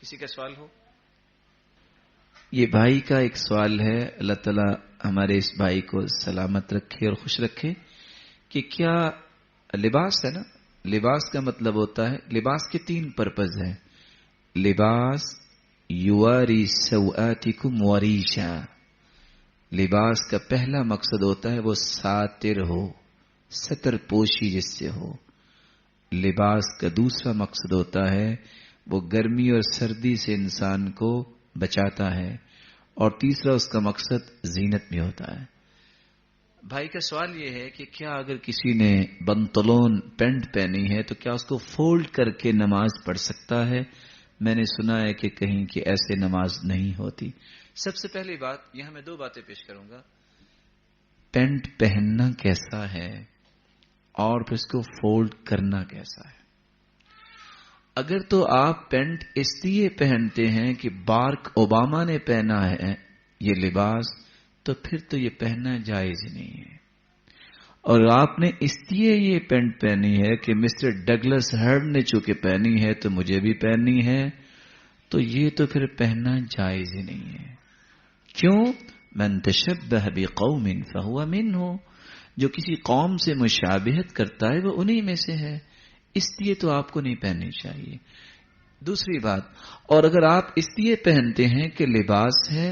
کسی کا سوال ہو؟ یہ بھائی کا ایک سوال ہے، اللہ تعالیٰ ہمارے اس بھائی کو سلامت رکھے اور خوش رکھے، کہ کیا لباس ہے نا، لباس کا مطلب ہوتا ہے، لباس کے 3 پرپز ہیں۔ لباس یواری سوآتکم وریشا، لباس کا پہلا مقصد ہوتا ہے وہ ساتر ہو، ستر پوشی جس سے ہو۔ لباس کا دوسرا مقصد ہوتا ہے وہ گرمی اور سردی سے انسان کو بچاتا ہے، اور تیسرا اس کا مقصد زینت بھی ہوتا ہے۔ بھائی کا سوال یہ ہے کہ کیا اگر کسی نے بنطلون پینٹ پہنی ہے تو کیا اس کو فولڈ کر کے نماز پڑھ سکتا ہے؟ میں نے سنا ہے کہ کہیں کہ ایسے نماز نہیں ہوتی۔ سب سے پہلی بات، یہاں میں 2 باتیں پیش کروں گا۔ پینٹ پہننا کیسا ہے اور پھر اس کو فولڈ کرنا کیسا ہے۔ اگر تو آپ پینٹ اس لیے پہنتے ہیں کہ باراک اوباما نے پہنا ہے یہ لباس، تو پھر تو یہ پہننا جائز ہی نہیں ہے۔ اور آپ نے اس لیے یہ پینٹ پہنی ہے کہ مسٹر ڈگلس ہرڈ نے چونکہ پہنی ہے تو مجھے بھی پہننی ہے، تو یہ تو پھر پہننا جائز ہی نہیں ہے۔ کیوں؟ من تشبہ بقوم فہو منہم، جو کسی قوم سے مشابہت کرتا ہے وہ انہی میں سے ہے، اس لیے تو آپ کو نہیں پہننی چاہیے۔ دوسری بات، اور اگر آپ اس لیے پہنتے ہیں کہ لباس ہے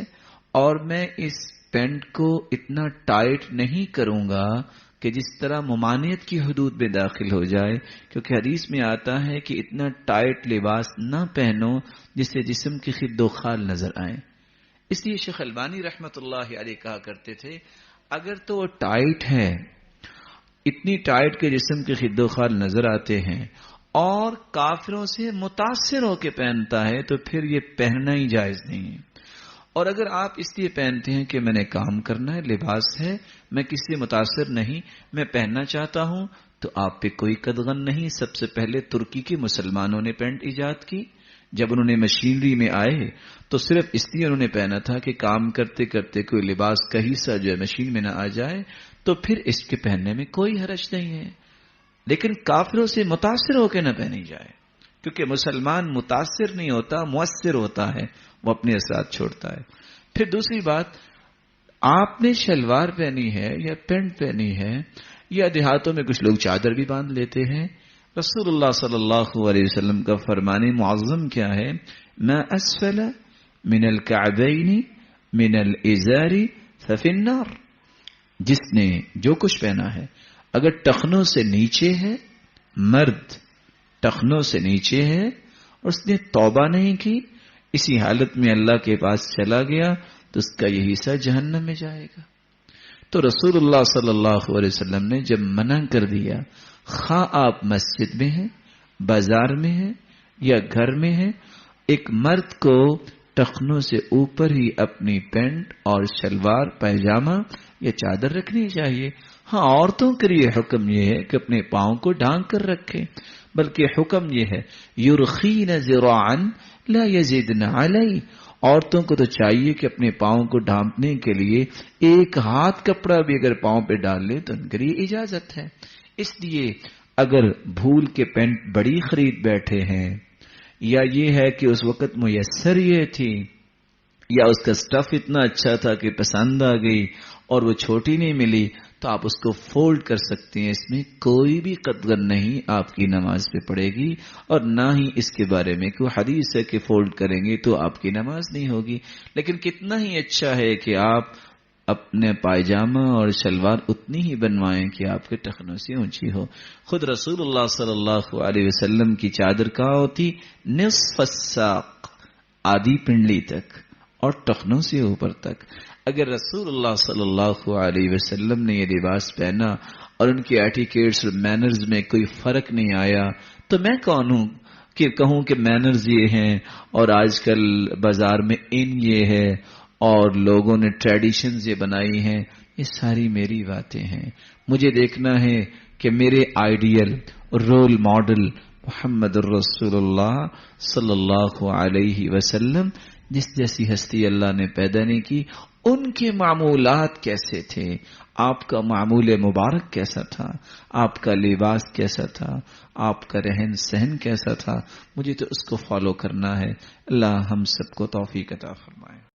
اور میں اس پینٹ کو اتنا ٹائٹ نہیں کروں گا کہ جس طرح ممانعت کی حدود میں داخل ہو جائے، کیونکہ حدیث میں آتا ہے کہ اتنا ٹائٹ لباس نہ پہنو جس سے جسم کی خد و خال نظر آئے۔ اس لیے شیخ البانی رحمت اللہ علیہ کہا کرتے تھے اگر تو وہ ٹائٹ ہے، اتنی ٹائٹ کے جسم کے خد و خال نظر آتے ہیں اور کافروں سے متاثر ہو کے پہنتا ہے تو پھر یہ پہننا ہی جائز نہیں ہے۔ اور اگر آپ اس لیے پہنتے ہیں کہ میں نے کام کرنا ہے، لباس ہے، میں کسی سے متاثر نہیں، میں پہننا چاہتا ہوں، تو آپ پہ کوئی قدغن نہیں۔ سب سے پہلے ترکی کے مسلمانوں نے پینٹ ایجاد کی، جب انہوں نے مشینری میں آئے تو صرف اس لیے انہوں نے پہنا تھا کہ کام کرتے کرتے کوئی لباس کا حصہ جو ہے مشین میں نہ آ جائے، تو پھر اس کے پہننے میں کوئی حرج نہیں ہے۔ لیکن کافروں سے متاثر ہو کے نہ پہنی جائے، کیونکہ مسلمان متاثر نہیں ہوتا، مؤثر ہوتا ہے، وہ اپنے اثرات چھوڑتا ہے۔ پھر دوسری بات، آپ نے شلوار پہنی ہے یا پینٹ پہنی ہے، یا دیہاتوں میں کچھ لوگ چادر بھی باندھ لیتے ہیں، رسول اللہ صلی اللہ علیہ وسلم کا فرمان معظم کیا ہے؟ ما اسفل من الکعبین من الازار ففی النار، جس نے جو کچھ پہنا ہے اگر ٹخنوں سے نیچے ہے، مرد ٹخنوں سے نیچے ہے اور اس نے توبہ نہیں کی، اسی حالت میں اللہ کے پاس چلا گیا تو اس کا یہ حصہ جہنم میں جائے گا۔ تو رسول اللہ صلی اللہ علیہ وسلم نے جب منع کر دیا، خواہ آپ مسجد میں ہیں، بازار میں ہیں یا گھر میں ہیں، ایک مرد کو ٹخنوں سے اوپر ہی اپنی پینٹ اور شلوار پائجامہ یا چادر رکھنی چاہیے۔ ہاں، عورتوں کے لیے حکم یہ ہے کہ اپنے پاؤں کو ڈھانک کر رکھیں، بلکہ حکم یہ ہے یرخین ذراعا لا یزیدن علی، عورتوں کو تو چاہیے کہ اپنے پاؤں کو ڈھانپنے کے لیے ایک ہاتھ کپڑا بھی اگر پاؤں پہ ڈال لے تو ان کے لیے اجازت ہے۔ اس لیے اگر بھول کے پینٹ بڑی خرید بیٹھے ہیں، یا یہ ہے کہ اس وقت میسر یہ تھی، یا اس کا سٹف اتنا اچھا تھا کہ پسند آ گئی اور وہ چھوٹی نہیں ملی، تو آپ اس کو فولڈ کر سکتے ہیں، اس میں کوئی بھی قدغن نہیں آپ کی نماز پہ پڑے گی، اور نہ ہی اس کے بارے میں کوئی حدیث ہے کہ فولڈ کریں گے تو آپ کی نماز نہیں ہوگی۔ لیکن کتنا ہی اچھا ہے کہ آپ اپنے پائجامہ اور شلوار اتنی ہی بنوائیں کہ آپ کے ٹخنوں سے اونچی ہو۔ خود رسول اللہ صلی اللہ علیہ وسلم کی چادر کہاں ہوتی؟ نصف الساق، آدھی پنڈلی تک، اور ٹخنوں سے اوپر تک۔ اگر رسول اللہ صلی اللہ علیہ وسلم نے یہ لباس پہنا اور ان کے ایٹیکیٹس اور مینرز میں کوئی فرق نہیں آیا، تو میں کون ہوں کہ کہوں کہ مینرز یہ ہیں اور آج کل بازار میں ان یہ ہے اور لوگوں نے ٹریڈیشنز یہ بنائی ہیں؟ یہ ساری میری باتیں ہیں۔ مجھے دیکھنا ہے کہ میرے آئیڈیل رول ماڈل محمد الرسول اللہ صلی اللہ علیہ وسلم جس جیسی ہستی اللہ نے پیدا نہیں کی ان کے معمولات کیسے تھے، آپ کا معمول مبارک کیسا تھا، آپ کا لباس کیسا تھا، آپ کا رہن سہن کیسا تھا، مجھے تو اس کو فالو کرنا ہے۔ اللہ ہم سب کو توفیق عطا فرمائے۔